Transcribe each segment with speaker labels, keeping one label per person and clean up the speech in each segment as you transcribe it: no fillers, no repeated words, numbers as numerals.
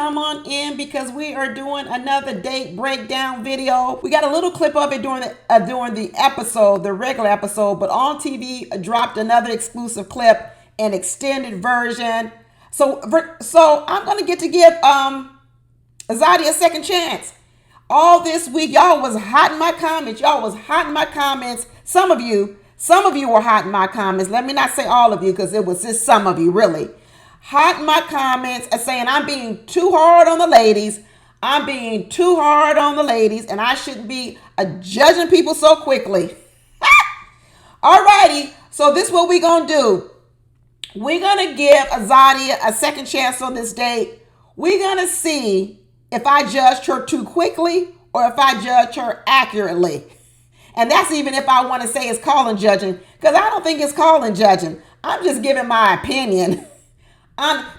Speaker 1: come on in because we are doing another date breakdown video. We got a little clip of it during the episode, the regular episode, but on TV dropped another exclusive clip, an extended version. So I'm gonna get to give Zadia a second chance. All this week, y'all was hot in my comments. Some of you were hot in my comments. Let me not say all of you because it was just some of you really. Hot in my comments and saying I'm being too hard on the ladies. And I shouldn't be judging people so quickly. Alrighty, so this is what we're going to do. We're going to give Zadia a second chance on this date. We're going to see if I judged her too quickly or if I judged her accurately. And that's even if I want to say it's calling judging, because I don't think it's calling judging. I'm just giving my opinion.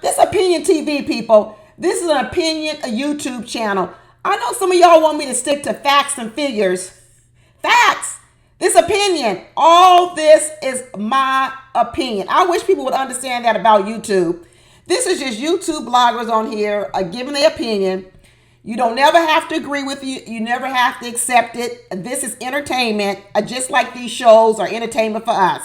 Speaker 1: This opinion TV, people. This is an opinion, a YouTube channel. I know some of y'all want me to stick to facts and figures. Facts. This opinion. All this is my opinion. I wish people would understand that about YouTube. This is just YouTube bloggers on here giving their opinion. You don't never have to agree with you. You never have to accept it. This is entertainment, just like these shows are entertainment for us.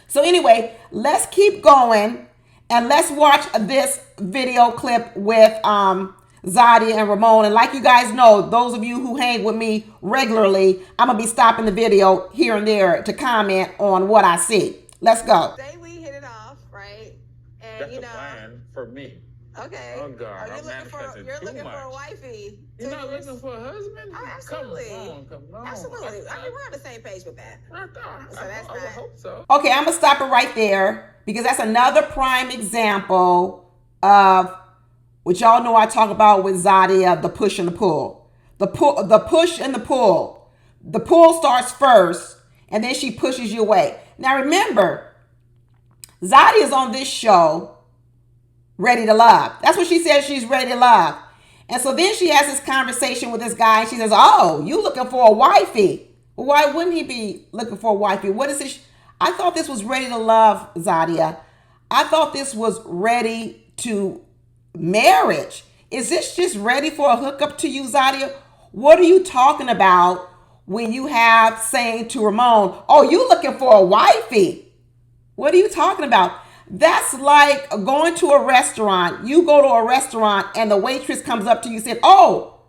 Speaker 1: So anyway, let's keep going and let's watch this video clip with Zadia and Ramon. And like you guys know, those of you who hang with me regularly, I'm going to be stopping the video here and there to comment on what I see. Let's go.
Speaker 2: Say we hit it off, right? And
Speaker 3: that's the plan for me.
Speaker 2: Okay.
Speaker 3: Oh God,
Speaker 2: you're looking for a wifey.
Speaker 3: You're not looking for a husband?
Speaker 2: Oh, absolutely.
Speaker 3: Come on.
Speaker 2: Absolutely. I mean, we're on the same page with that.
Speaker 3: I would hope so.
Speaker 1: Okay, I'm gonna stop it right there because that's another prime example of what y'all know I talk about with Zadia, the push and the pull. The push and the pull. The pull starts first and then she pushes you away. Now remember, Zadia is on this show ready to love. That's what she says, she's ready to love. And so then she has this conversation with this guy and she says, oh, you looking for a wifey. Well, why wouldn't he be looking for a wifey? What is this? I thought this was ready to love, Zadia. I thought this was ready to marriage. Is this just ready for a hookup to you, Zadia? What are you talking about when you have saying to Ramon, oh, you looking for a wifey? What are you talking about? That's like going to a restaurant. You go to a restaurant and the waitress comes up to you and said, oh,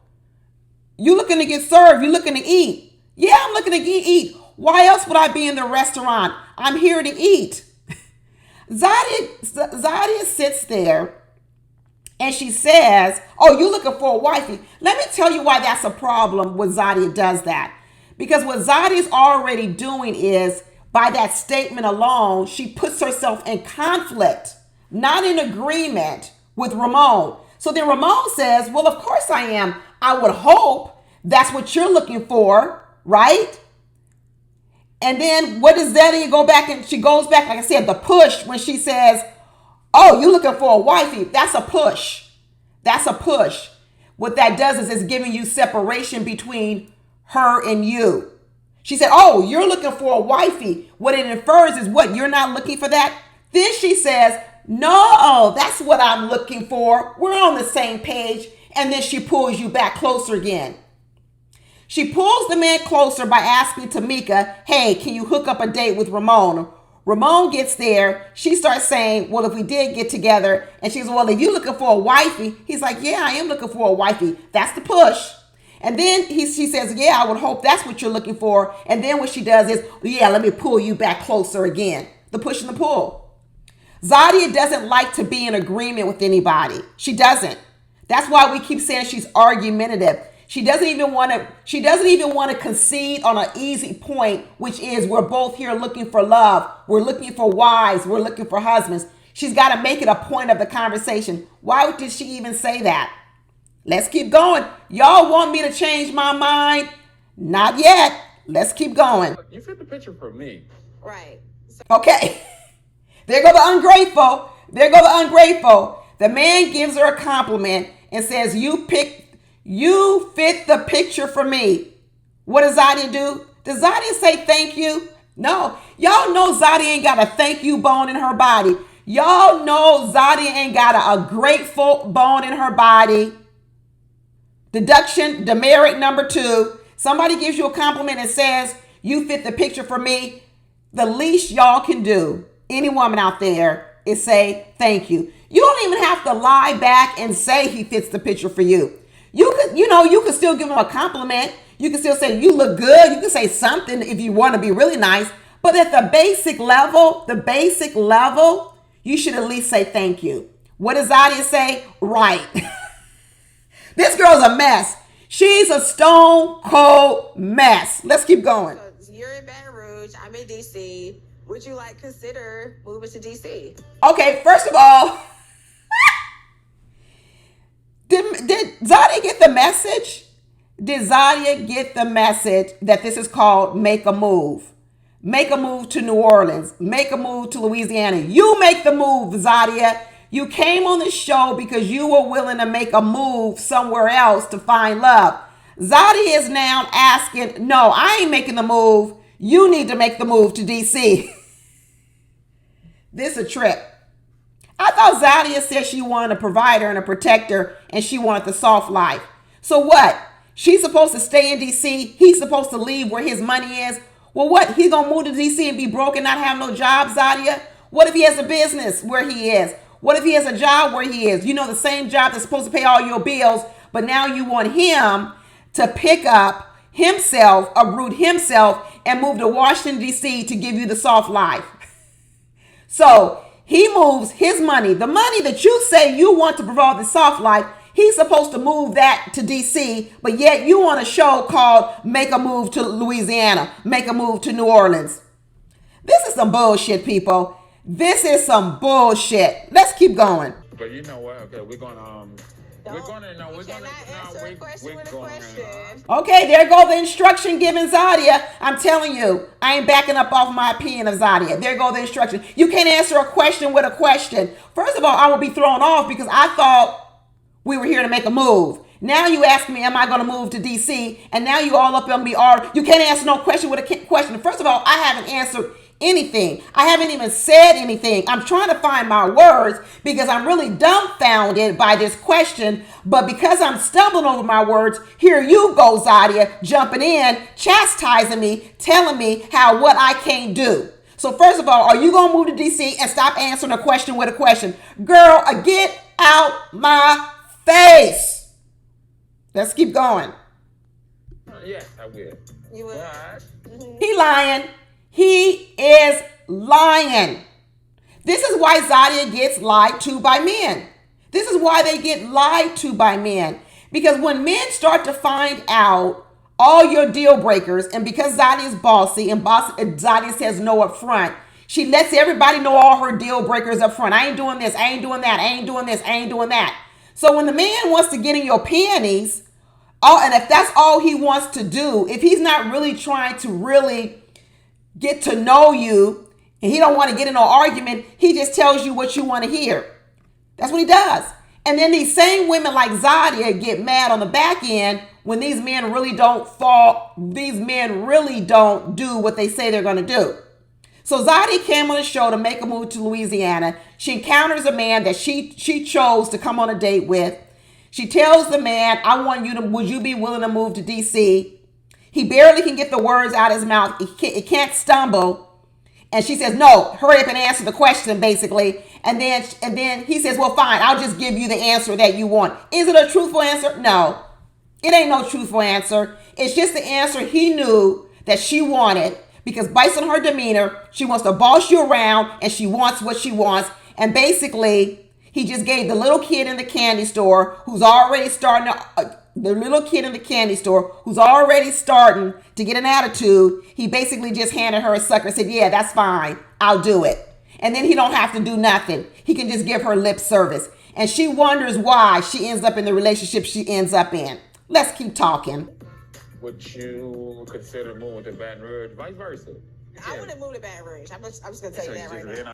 Speaker 1: you looking to get served. You looking to eat. Yeah, I'm looking to eat. Why else would I be in the restaurant? I'm here to eat. Zadia sits there and she says, oh, you looking for a wifey. Let me tell you why that's a problem when Zadia does that. Because what Zadia's already doing is, by that statement alone, she puts herself in conflict, not in agreement with Ramon. So then Ramon says, well, of course I am. I would hope that's what you're looking for, right? And then what does Zadia go back and she goes back, like I said, the push when she says, oh, you're looking for a wifey. That's a push. That's a push. What that does is it's giving you separation between her and you. She said, oh, you're looking for a wifey. What it infers is what? You're not looking for that? Then she says, no, that's what I'm looking for. We're on the same page. And then she pulls you back closer again. She pulls the man closer by asking Tamika, hey, can you hook up a date with Ramon? Ramon gets there. She starts saying, well, if we did get together. And she says, well, if you're looking for a wifey. He's like, yeah, I am looking for a wifey. That's the push. And then she says, yeah, I would hope that's what you're looking for. And then what she does is, yeah, let me pull you back closer again. The push and the pull. Zadia doesn't like to be in agreement with anybody. She doesn't. That's why we keep saying she's argumentative. She doesn't even want to concede on an easy point, which is we're both here looking for love. We're looking for wives. We're looking for husbands. She's got to make it a point of the conversation. Why did she even say that? Let's keep going. Y'all want me to change my mind? Not yet. Let's keep going.
Speaker 3: You fit the picture for me.
Speaker 2: Right.
Speaker 1: Okay. There go the ungrateful. The man gives her a compliment and says, you fit the picture for me. What does Zadia do? Does Zadia say thank you? No. Y'all know Zadia ain't got a thank you bone in her body. Y'all know Zadia ain't got a grateful bone in her body. Deduction, demerit number 2. Somebody gives you a compliment and says, you fit the picture for me. The least y'all can do, any woman out there, is say thank you. You don't even have to lie back and say he fits the picture for you. You could still give him a compliment. You can still say you look good. You can say something if you want to be really nice. But at the basic level, you should at least say thank you. What does Zadia say? Right. This girl's a mess. She's a stone cold mess. Let's keep going.
Speaker 2: So you're in Baton Rouge. I'm in DC. Would you consider moving to DC?
Speaker 1: Okay, first of all, did Zadia get the message? Did Zadia get the message that this is called make a move? Make a move to New Orleans. Make a move to Louisiana. You make the move, Zadia. You came on the show because you were willing to make a move somewhere else to find love. Zadia is now asking, no, I ain't making the move. You need to make the move to DC. This is a trip. I thought Zadia said she wanted a provider and a protector and she wanted the soft life. So what? She's supposed to stay in DC. He's supposed to leave where his money is. Well, what? He's going to move to DC and be broke and not have no job, Zadia? What if he has a business where he is? What if he has a job where he is? You know, the same job that's supposed to pay all your bills, but now you want him to pick up himself, uproot himself, and move to Washington, D.C. to give you the soft life. So he moves his money, the money that you say you want to provide the soft life, he's supposed to move that to D.C., but yet you want a show called Make a Move to Louisiana, Make a Move to New Orleans. This is some bullshit, people. This is some bullshit. Let's keep going.
Speaker 3: But you know what? Okay, we're gonna
Speaker 1: Okay, there go the instruction given Zadia. I'm telling you, I ain't backing up off my opinion of Zadia. There go the instruction. You can't answer a question with a question. First of all, I will be thrown off because I thought we were here to make a move. Now you ask me, am I going to move to DC? And now you all up on me are, you can't answer no question with a question. First of all, I haven't answered anything. I haven't even said anything. I'm trying to find my words because I'm really dumbfounded by this question. But because I'm stumbling over my words, here you go, Zadia, jumping in, chastising me, telling me what I can't do. So first of all, are you going to move to DC and stop answering a question with a question? Girl, get out my face. Let's keep going.
Speaker 3: Yes, I will.
Speaker 2: You will.
Speaker 1: He lying. He is lying. This is why Zadia gets lied to by men. This is why they get lied to by men. Because when men start to find out all your deal breakers, and because Zadia is bossy and Zadia says no up front, she lets everybody know all her deal breakers up front. I ain't doing this. I ain't doing that. I ain't doing this. I ain't doing that. So when the man wants to get in your panties, and if that's all he wants to do, if he's not really trying to really get to know you and he don't want to get in no argument, he just tells you what you want to hear. That's what he does. And then these same women like Zadia get mad on the back end when these men really don't do what they say they're going to do. So Zadia came on the show to make a move to Louisiana. She encounters a man that she chose to come on a date with. She tells the man, would you be willing to move to DC? He barely can get the words out of his mouth. He can't stumble. And she says, no, hurry up and answer the question, basically. And then he says, well, fine, I'll just give you the answer that you want. Is it a truthful answer? No, it ain't no truthful answer. It's just the answer he knew that she wanted because based on her demeanor, she wants to boss you around and she wants what she wants. And basically, he just gave the little kid in the candy store who's already starting to get an attitude. He basically just handed her a sucker and said, yeah, that's fine. I'll do it. And then he don't have to do nothing. He can just give her lip service. And she wonders why she ends up in the relationship she ends up in. Let's keep talking.
Speaker 3: Would you consider moving to Baton Rouge, vice versa?
Speaker 2: I wouldn't move to Baton Rouge. I'm just going to tell you that right now.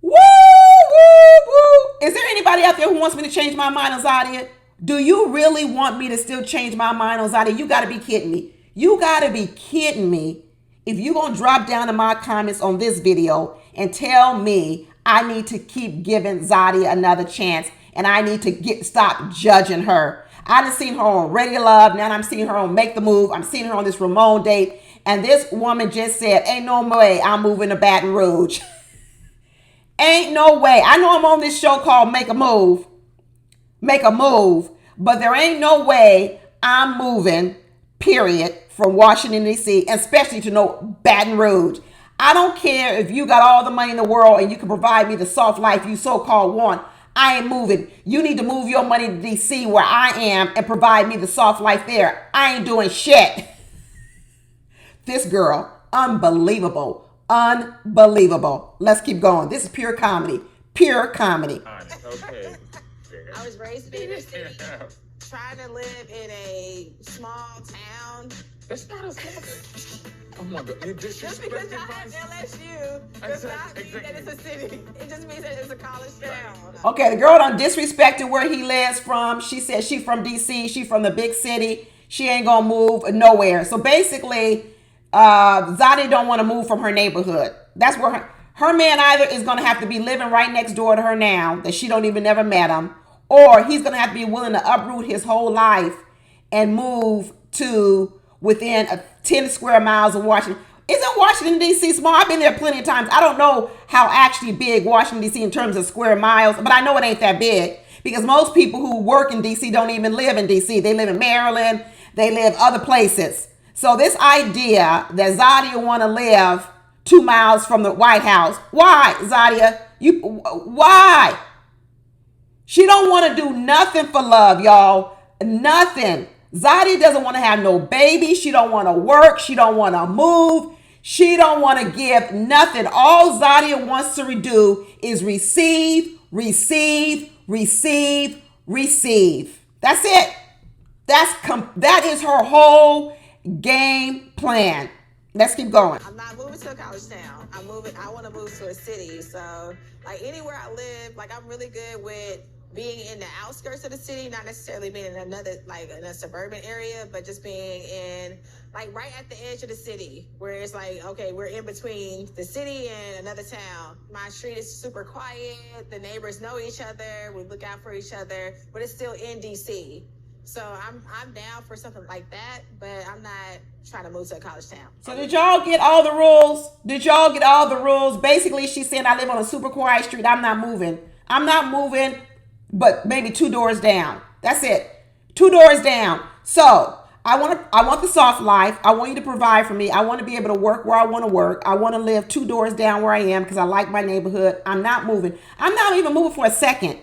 Speaker 1: Woo, woo, woo. Is there anybody out there who wants me to change my mind on Zadia? Do you really want me to still change my mind on Zadia? You got to be kidding me. You got to be kidding me. if you're going to drop down in my comments on this video and tell me I need to keep giving Zadia another chance and I need to stop judging her. I done seen her on Ready to Love. Now I'm seeing her on Make the Move. I'm seeing her on this Ramon date. And this woman just said, ain't no way I'm moving to Baton Rouge. Ain't no way. I know I'm on this show called Make a Move. Make a Move. But there ain't no way I'm moving, period, from Washington, D.C., especially to no Baton Rouge. I don't care if you got all the money in the world and you can provide me the soft life you so-called want. I ain't moving. You need to move your money to D.C. where I am and provide me the soft life there. I ain't doing shit. This girl, unbelievable. Unbelievable. Let's keep going. This is pure comedy. Pure comedy.
Speaker 3: Okay.
Speaker 2: I was raised in the city, trying to live in a small town.
Speaker 3: That's not a small. Oh my God, you
Speaker 2: Just because y'all have LSU does not mean that it's a city. It just means that it's a college town.
Speaker 1: Okay, the girl done disrespected where he lives from. She said she from D.C. She from the big city. She ain't gonna move nowhere. So basically, Zadia don't want to move from her neighborhood. That's where her man either is gonna have to be living right next door to her now, that she don't even never met him, or he's gonna have to be willing to uproot his whole life and move to within 10 square miles of Washington. Isn't Washington, D.C. small? I've been there plenty of times. I don't know how actually big Washington, D.C. in terms of square miles, but I know it ain't that big because most people who work in D.C. don't even live in D.C. They live in Maryland. They live other places. So this idea that Zadia want to live 2 miles from the White House. Why, Zadia? Why? She don't want to do nothing for love, y'all. Nothing. Zadia doesn't want to have no baby. She don't want to work. She don't want to move. She don't want to give nothing. All Zadia wants to do is receive, receive, receive, receive. That's it. That is her whole game plan. Let's keep going.
Speaker 2: I'm not moving to a college town. I want to move to a city. So, like, anywhere I live, like, I'm really good with being in the outskirts of the city, not necessarily being in another, like, in a suburban area, but just being in, like, right at the edge of the city, where it's like, okay, we're in between the city and another town. My street is super quiet. The neighbors know each other. We look out for each other, but it's still in D.C. So I'm down for something like that, but I'm not trying to move to a college town.
Speaker 1: So did y'all get all the rules? Did y'all get all the rules? Basically, she's saying I live on a super quiet street. I'm not moving. I'm not moving, but maybe 2 doors down. That's it. 2 doors down. So I want the soft life. I want you to provide for me. I want to be able to work where I want to work. I want to live 2 doors down where I am because I like my neighborhood. I'm not moving. I'm not even moving for a second.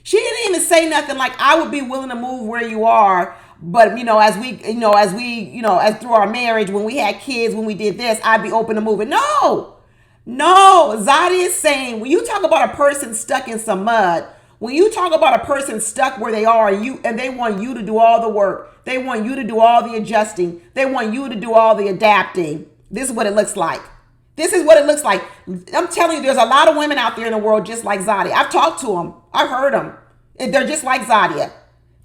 Speaker 1: She didn't even say nothing like I would be willing to move where you are. But, as through our marriage, when we had kids, when we did this, I'd be open to moving. No, Zadia is saying, when you talk about a person stuck in some mud, when you talk about a person stuck where they are and they want you to do all the work, they want you to do all the adjusting, they want you to do all the adapting. This is what it looks like. This is what it looks like. I'm telling you, there's a lot of women out there in the world just like Zadia. I've talked to them. I've heard them. They're just like Zadia.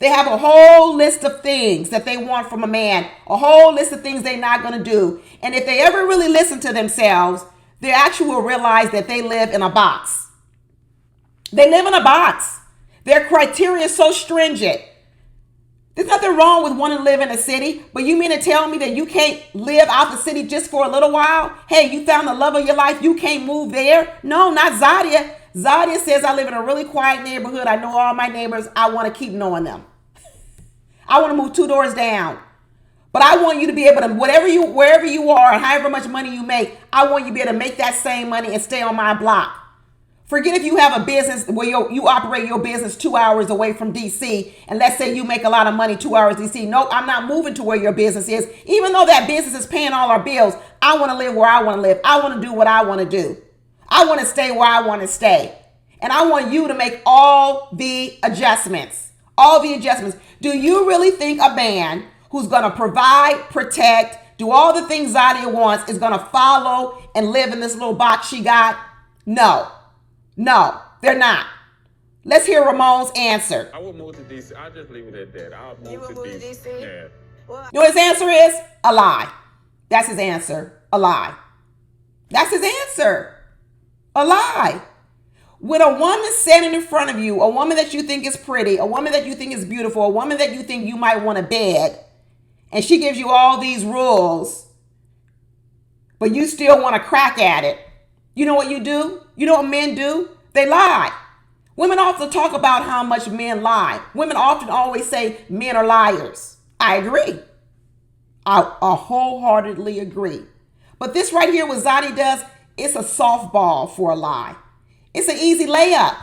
Speaker 1: They have a whole list of things that they want from a man, a whole list of things they're not going to do. And if they ever really listen to themselves, they actually will realize that they live in a box. They live in a box. Their criteria is so stringent. There's nothing wrong with wanting to live in a city, but you mean to tell me that you can't live out the city just for a little while? Hey, you found the love of your life. You can't move there. No, not Zadia. Zadia says I live in a really quiet neighborhood. I know all my neighbors. I want to keep knowing them. I want to move 2 doors down. But I want you to be able to, wherever you are and however much money you make, I want you to be able to make that same money and stay on my block. Forget if you have a business where you operate your business 2 hours away from D.C. and let's say you make a lot of money 2 hours D.C. No, I'm not moving to where your business is. Even though that business is paying all our bills, I want to live where I want to live. I want to do what I want to do. I want to stay where I want to stay. And I want you to make all the adjustments. All the adjustments. Do you really think a man who's going to provide, protect, do all the things Zadia wants is going to follow and live in this little box she got? No, they're not. Let's hear Ramon's answer.
Speaker 3: I would move to DC. I'll just leave it at that. I'll move
Speaker 2: You would
Speaker 3: to
Speaker 2: move to
Speaker 3: DC.
Speaker 2: DC?
Speaker 3: Yeah.
Speaker 2: Well,
Speaker 1: You know what his answer is? A lie. That's his answer. A lie. That's his answer. A lie. When a woman standing in front of you, a woman that you think is pretty, a woman that you think is beautiful, a woman that you think you might want to bed, and she gives you all these rules, but you still want to crack at it, you know what you do? You know what men do? They lie. Women often talk about how much men lie. Women often always say men are liars. I agree. I wholeheartedly agree. But this right here, what Zadia does, it's a softball for a lie. It's an easy layup.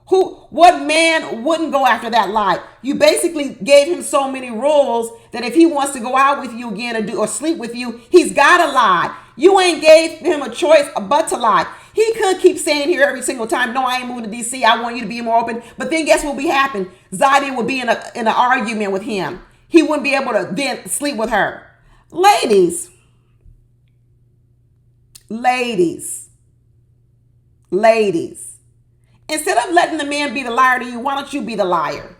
Speaker 1: What man wouldn't go after that lie? You basically gave him so many rules that if he wants to go out with you again or sleep with you, he's got to lie. You ain't gave him a choice but to lie. He could keep saying here every single time, no, I ain't moving to DC. I want you to be more open. But then guess what would be happening? Zadia would be in an argument with him. He wouldn't be able to then sleep with her. Ladies. Instead of letting the man be the liar to you, why don't you be the liar?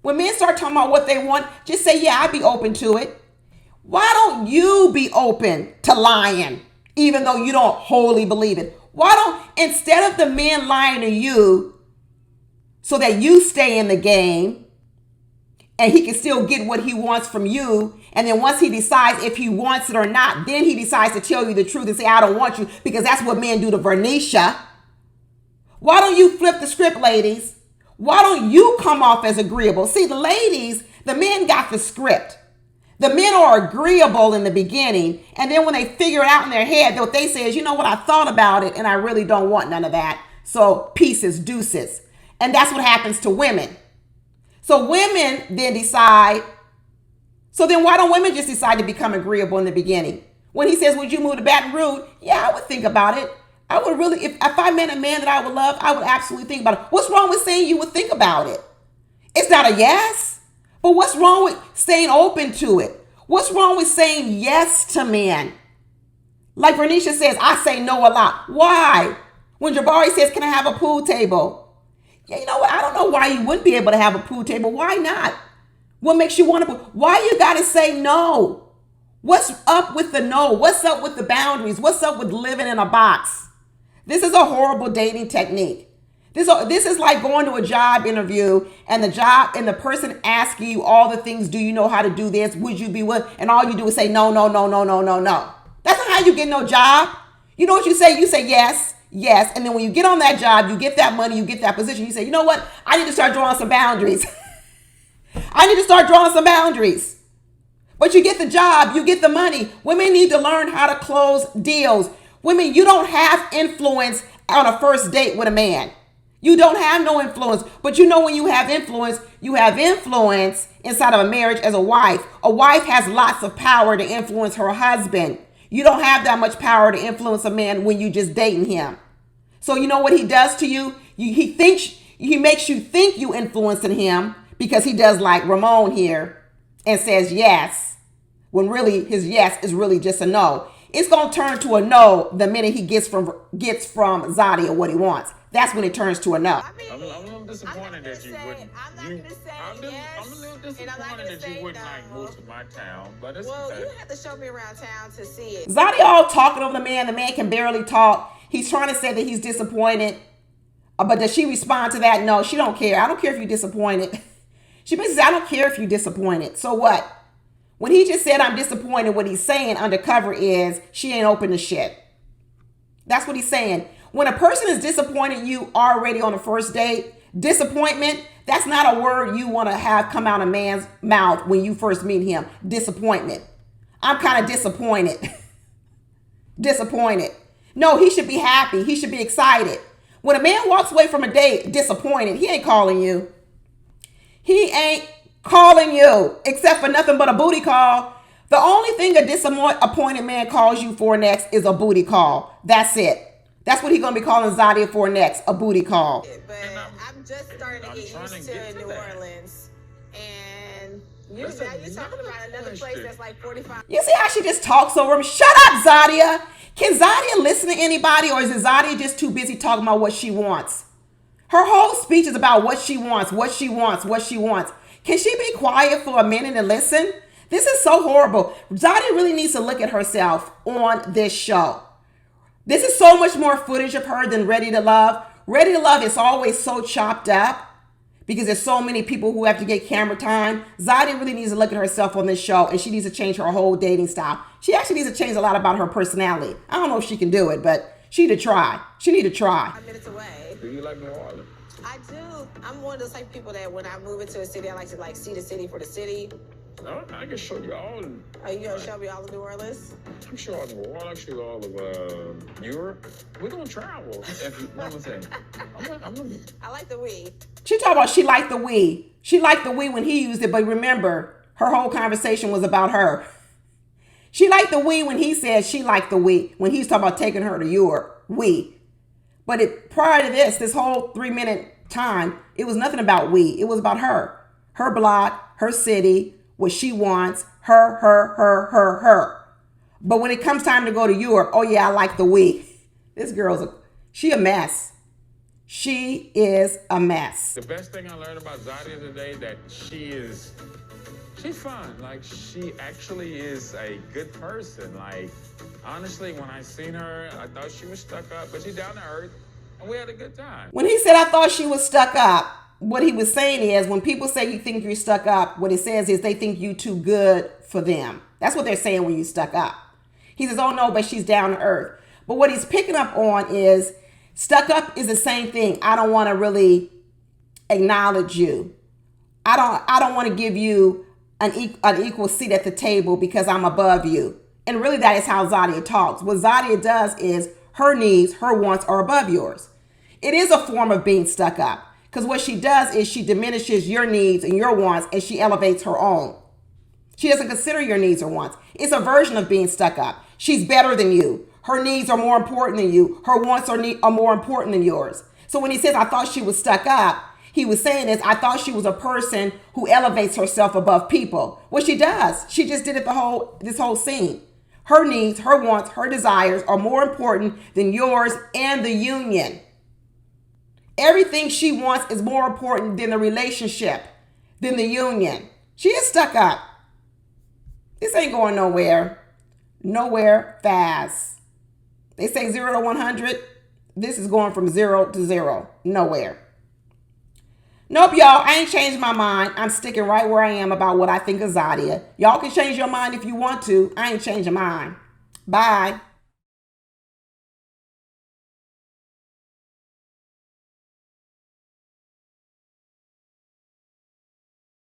Speaker 1: When men start talking about what they want, just say, yeah, I'd be open to it. Why don't you be open to lying, even though you don't wholly believe it? Why don't, instead of the man lying to you so that you stay in the game and he can still get what he wants from you, and then once he decides if he wants it or not, then he decides to tell you the truth and say, I don't want you, because that's what men do to Vernisha. Why don't you flip the script, ladies? Why don't you come off as agreeable? See, the ladies, the men got the script. The men are agreeable in the beginning, and then when they figure it out in their head, what they say is, you know what, I thought about it, and I really don't want none of that. So pieces, deuces. And that's what happens to women. So women then decide, so then why don't women just decide to become agreeable in the beginning? When he says, would you move to Baton Rouge? Yeah, I would think about it. I would really, if I met a man that I would love, I would absolutely think about it. What's wrong with saying you would think about it? It's not a yes, but what's wrong with staying open to it? What's wrong with saying yes to men? Like Vernisha says, I say no a lot. Why? When Jabari says, can I have a pool table? Yeah, you know what? I don't know why you wouldn't be able to have a pool table. Why not? What makes you want to? Why you got to say no? What's up with the no? What's up with the boundaries? What's up with living in a box? This is a horrible dating technique. This is like going to a job interview and the person asking you all the things. Do you know how to do this? Would you be willing? And all you do is say no, no, no, no, no, no, no. That's not how you get no job. You know what you say? You say yes, yes. And then when you get on that job, you get that money, you get that position. You say, you know what? I need to start drawing some boundaries. I need to start drawing some boundaries. But you get the job, you get the money. Women need to learn how to close deals. Women, you don't have influence on a first date with a man. You don't have no influence. But you know when you have influence inside of a marriage as a wife. A wife has lots of power to influence her husband. You don't have that much power to influence a man when you just dating him. So you know what he does to you? He makes you think you influencing him because he does like Ramon here and says yes, when really his yes is really just a no. It's going to turn to a no the minute he gets from Zadia what he wants. That's when it turns to a no.
Speaker 3: I'm a little disappointed that you wouldn't. I'm a little disappointed that you wouldn't like move to my town, but it's okay.
Speaker 2: You have to show me around town to see it.
Speaker 1: Zadia all talking over the man. The man can barely talk. He's trying to say that he's disappointed. But does she respond to that? No, she don't care. I don't care if you're disappointed. She basically says, I don't care if you're disappointed. So what? When he just said I'm disappointed, what he's saying undercover is she ain't open to shit. That's what he's saying. When a person is disappointed you already on the first date, disappointment, that's not a word you want to have come out of a man's mouth when you first meet him. Disappointment. I'm kind of disappointed. Disappointed. No, he should be happy. He should be excited. When a man walks away from a date disappointed, he ain't calling you. He ain't calling you except for nothing but a booty call. The only thing a disappointed man calls you for next is a booty call. That's it. That's what he's going to be calling Zadia for next, a booty call.
Speaker 2: But I'm just starting to get used to New Orleans. And you're talking about another place that's like 45.
Speaker 1: You see how she just talks over him? Shut up, Zadia. Can Zadia listen to anybody, or is Zadia just too busy talking about what she wants? Her whole speech is about what she wants, what she wants, what she wants. Can she be quiet for a minute and listen? This is so horrible. Zadia really needs to look at herself on this show. This is so much more footage of her than Ready to Love. Ready to Love is always so chopped up because there's so many people who have to get camera time. Zadia really needs to look at herself on this show, and she needs to change her whole dating style. She actually needs to change a lot about her personality. I don't know if she can do it, but she need to try. She need to try.
Speaker 2: 5 minutes away.
Speaker 3: Do you like New Orleans?
Speaker 2: I do. I'm one of those type of people that when I move into a city, I like to like see the city for the city.
Speaker 3: No, I can show you all.
Speaker 2: Are you gonna show me all of New Orleans?
Speaker 3: I'm sure all of New Orleans. I'm sure all of Europe. We're gonna travel. One more thing.
Speaker 2: I like the Wii.
Speaker 1: She talked about she liked the Wii. She liked the Wii when he used it, but remember, her whole conversation was about her. She liked the Wii when he said she liked the Wii, when he's talking about taking her to Europe. Wii. But prior to this whole 3-minute time, it was nothing about we. It was about her. Her block, her city, what she wants, her. But when it comes time to go to Europe, oh yeah, I like the we. This girl's she a mess. She is a mess.
Speaker 3: The best thing I learned about Zadia today that she's fun. Like, she actually is a good person. Like, honestly, when I seen her, I thought she was stuck up, but she's down to earth, and we had a good time.
Speaker 1: When he said, I thought she was stuck up, what he was saying is, when people say you think you're stuck up, what it says is they think you too good for them. That's what they're saying when you stuck up. He says, oh no, but she's down to earth. But what he's picking up on is stuck up is the same thing. I don't want to really acknowledge you. I don't want to give you an equal seat at the table because I'm above you. And really that is how Zadia talks. What Zadia does is her needs, her wants are above yours. It is a form of being stuck up because what she does is she diminishes your needs and your wants and she elevates her own. She doesn't consider your needs or wants. It's a version of being stuck up. She's better than you. Her needs are more important than you. Her wants are more important than yours. So when he says, I thought she was stuck up, he was saying is, I thought she was a person who elevates herself above people. Well, she does. She just did it this whole scene. Her needs, her wants, her desires are more important than yours and the union. Everything she wants is more important than the relationship, than the union. She is stuck up. This ain't going nowhere. Nowhere fast. They say 0 to 100. This is going from 0 to 0. Nowhere. Nope, y'all. I ain't changed my mind. I'm sticking right where I am about what I think of Zadia. Y'all can change your mind if you want to. I ain't changing mine. Bye.